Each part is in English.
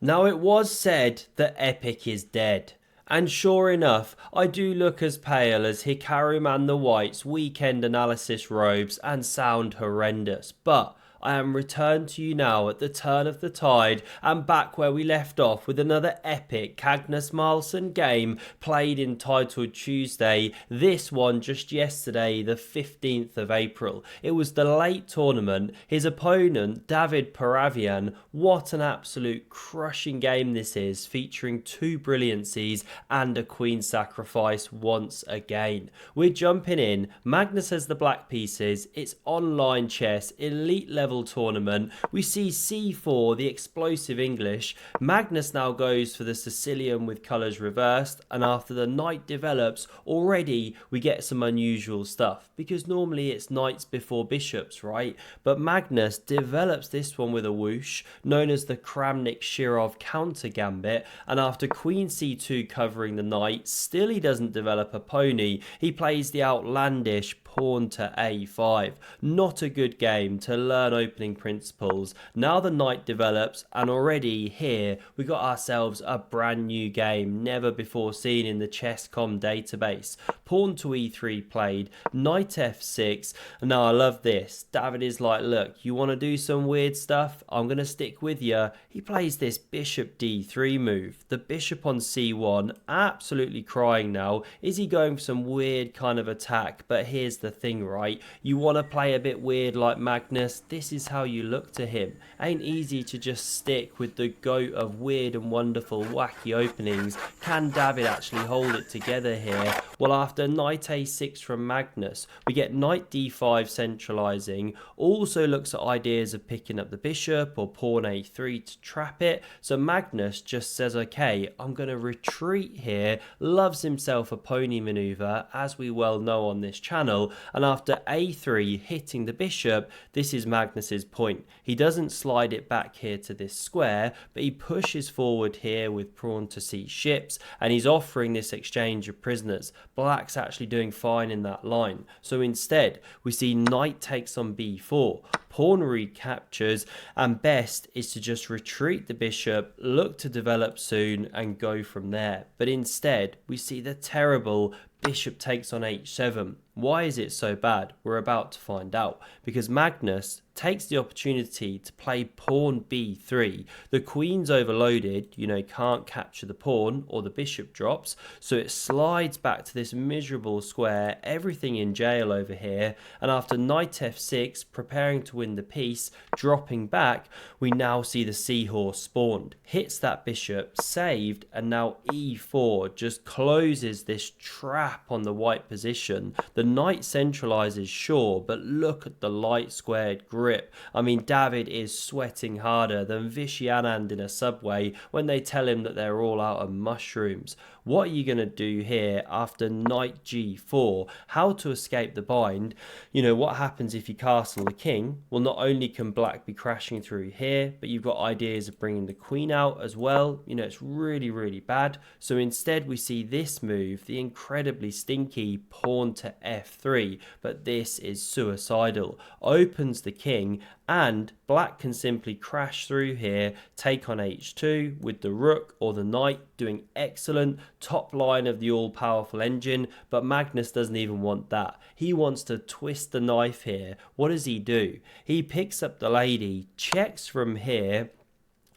Now it was said that Epic is dead. And sure enough, I do look as pale as Hikaru Man the White's weekend analysis robes and sound horrendous, but I am returned to you now at the turn of the tide and back where we left off with another epic Magnus Carlsen game played entitled Tuesday, this one just yesterday the 15th of April. It was the late tournament, his opponent David Paravian, what an absolute crushing game this is, featuring two brilliancies and a queen sacrifice once again. We're jumping in, Magnus has the black pieces, it's online chess, elite level tournament. We see c4, the explosive English. Magnus now goes for the Sicilian with colours reversed, and after the knight develops, already we get some unusual stuff, because normally it's knights before bishops, right? But Magnus develops this one with a whoosh, known as the Kramnik-Shirov counter gambit, and after queen c2 covering the knight, still he doesn't develop a pony. He plays the outlandish pawn to a5. Not a good game to learn opening principles. Now the knight develops, and already here we got ourselves a brand new game, never before seen in the chess.com database. Pawn to e3 played, knight f6, and now I love this. David is like, look, you want to do some weird stuff? I'm going to stick with you. He plays this bishop d3 move. The bishop on c1, absolutely crying now. Is he going for some weird kind of attack? But here's the thing, right? You want to play a bit weird like Magnus, this is how you look to him. Ain't easy to just stick with the goat of weird and wonderful wacky openings. Can David actually hold it together here? Well, after knight a6 from Magnus, we get knight d5 centralizing. Also looks at ideas of picking up the bishop or pawn a3 to trap it. So Magnus just says, okay, I'm going to retreat here. Loves himself a pony maneuver, as we well know on this channel. And after a3 hitting the bishop, this is Magnus's point. He doesn't slide it back here to this square, but he pushes forward here with pawn to c ships, and he's offering this exchange of prisoners. Black's actually doing fine in that line. So instead, we see knight takes on b4. Pawn recaptures, and best is to just retreat the bishop, look to develop soon, and go from there. But instead, we see the terrible bishop takes on h7. Why is it so bad? We're about to find out. Because Magnus takes the opportunity to play pawn b3. The queen's overloaded, can't capture the pawn, or the bishop drops, so it slides back to this miserable square, everything in jail over here, and after knight f6, preparing to win the piece, dropping back, we now see the seahorse spawned. Hits that bishop, saved, and now e4 just closes this trap on the white position. The knight centralizes, sure, but look at the light squared grip. I mean, David is sweating harder than Vishy Anand in a subway when they tell him that they're all out of mushrooms. What are you going to do here after knight g4? How to escape the bind? What happens if you castle the king? Well, not only can black be crashing through here, but you've got ideas of bringing the queen out as well. It's really, really bad. So instead, we see this move, the incredibly stinky pawn to f3, but this is suicidal. Opens the king, and black can simply crash through here, take on h2 with the rook or the knight, doing excellent, top line of the all-powerful engine, but Magnus doesn't even want that. He wants to twist the knife here. What does he do? He picks up the lady, checks from here,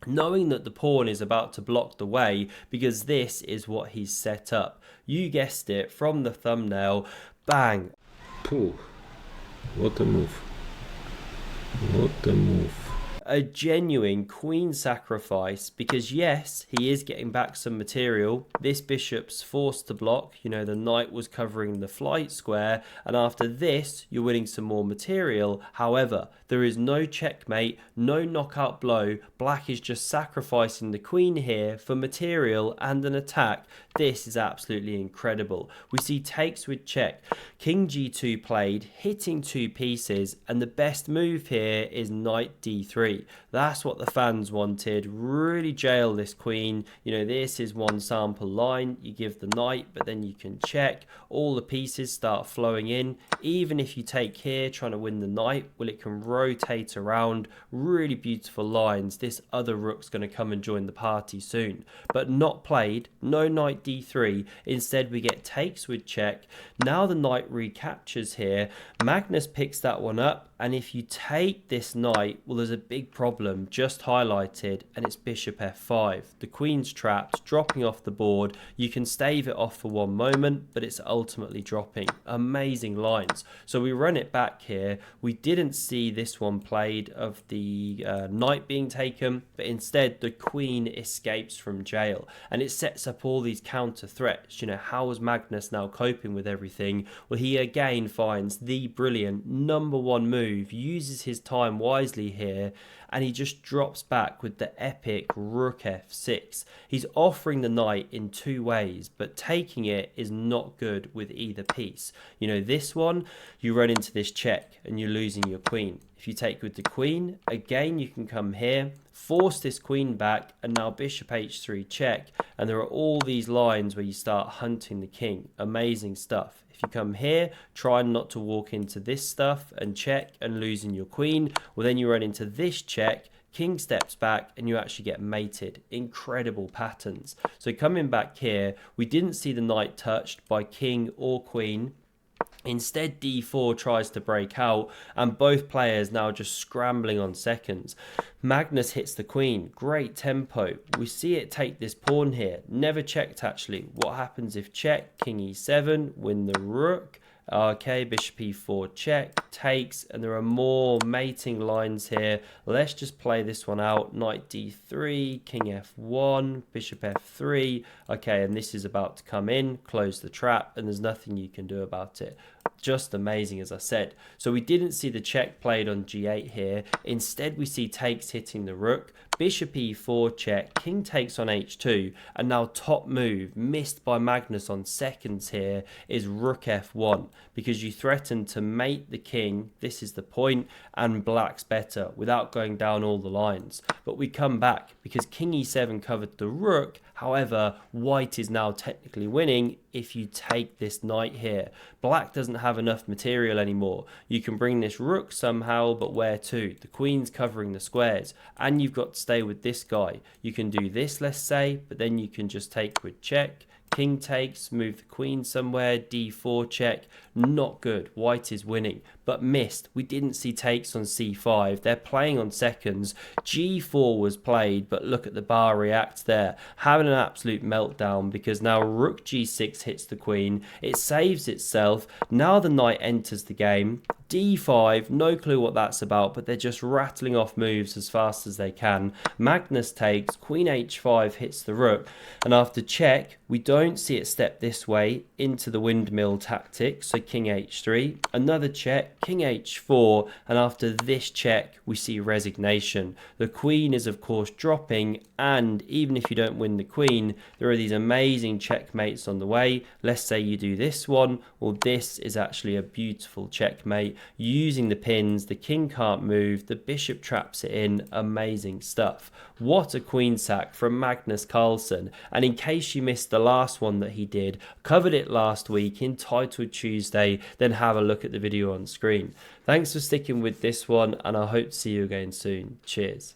knowing that the pawn is about to block the way, because this is what he's set up. You guessed it, from the thumbnail, bang. Pooh, what a move. What a move. A genuine queen sacrifice, because yes, he is getting back some material. This bishop's forced to block, the knight was covering the flight square, and after this you're winning some more material. However, there is no checkmate, no knockout blow. Black is just sacrificing the queen here for material and an attack. This is absolutely incredible. We see takes with check, king g2 played, hitting two pieces, and the best move here is knight d3. d3. That's what the fans wanted. Really jail this queen. You know, this is one sample line. You give the knight, but then you can check. All the pieces start flowing in. Even if you take here trying to win the knight, well, it can rotate around. Really beautiful lines. This other rook's going to come and join the party soon, but not played. No knight d3. Instead we get takes with check. Now the knight recaptures here. Magnus picks that one up, and if you take this knight, well, there's a big problem just highlighted, and it's bishop f5. The queen's trapped, dropping off the board. You can stave it off for one moment, but it's ultimately dropping. Amazing lines. So we run it back here. We didn't see this one played of the knight being taken, but instead the queen escapes from jail, and it sets up all these counter threats. You know, how is Magnus now coping with everything? Well, he again finds the brilliant #1 move, uses his time wisely here, and he just drops back with the epic rook f6. He's offering the knight in two ways, but taking it is not good with either piece. You know, this one, you run into this check and you're losing your queen. If you take with the queen, again, you can come here, force this queen back, and now bishop h3 check, and there are all these lines where you start hunting the king. Amazing stuff. If you come here, try not to walk into this stuff and check and losing your queen, well, then you run into this check, king steps back, and you actually get mated. Incredible patterns. So coming back here, we didn't see the knight touched by king or queen. Instead, d4 tries to break out, and both players now just scrambling on seconds. Magnus hits the queen. Great tempo. We see it take this pawn here. Never checked, actually. What happens if check? King e7, win the rook. Okay, bishop e4 check, takes, and there are more mating lines here. Let's just play this one out. Knight d3, king f1, bishop f3. Okay, and this is about to come in, close the trap, and there's nothing you can do about it. Just amazing, as I said. So we didn't see the check played on g8 here. Instead, we see takes hitting the rook. Bishop e4 check, king takes on h2, and now top move missed by Magnus on seconds here is rook f1, because you threaten to mate the king. This is the point, and black's better without going down all the lines. But we come back because king e7 covered the rook. However, white is now technically winning if you take this knight here. Black doesn't have enough material anymore. You can bring this rook somehow, but where to? The queen's covering the squares, and you've got to stay with this guy. You can do this, let's say, but then you can just take with check. King takes, move the queen somewhere, d4 check. Not good. White is winning, but missed. We didn't see takes on c5. They're playing on seconds. g4 was played, but look at the bar react there. Having an absolute meltdown, because now rook g6 hits the queen. It saves itself. Now the knight enters the game. d5, no clue what that's about, but they're just rattling off moves as fast as they can. Magnus takes, queen h5 hits the rook, and after check, we don't see it step this way into the windmill tactic, so king h3, another check, king h4, and after this check, we see resignation. The queen is, of course, dropping, and even if you don't win the queen, there are these amazing checkmates on the way. Let's say you do this one, well, this is actually a beautiful checkmate. Using the pins, the king can't move, the bishop traps it in. Amazing stuff. What a queen sack from Magnus Carlsen. And in case you missed the last one that he did, covered it last week, entitled Tuesday, then have a look at the video on screen. Thanks for sticking with this one, and I hope to see you again soon. Cheers.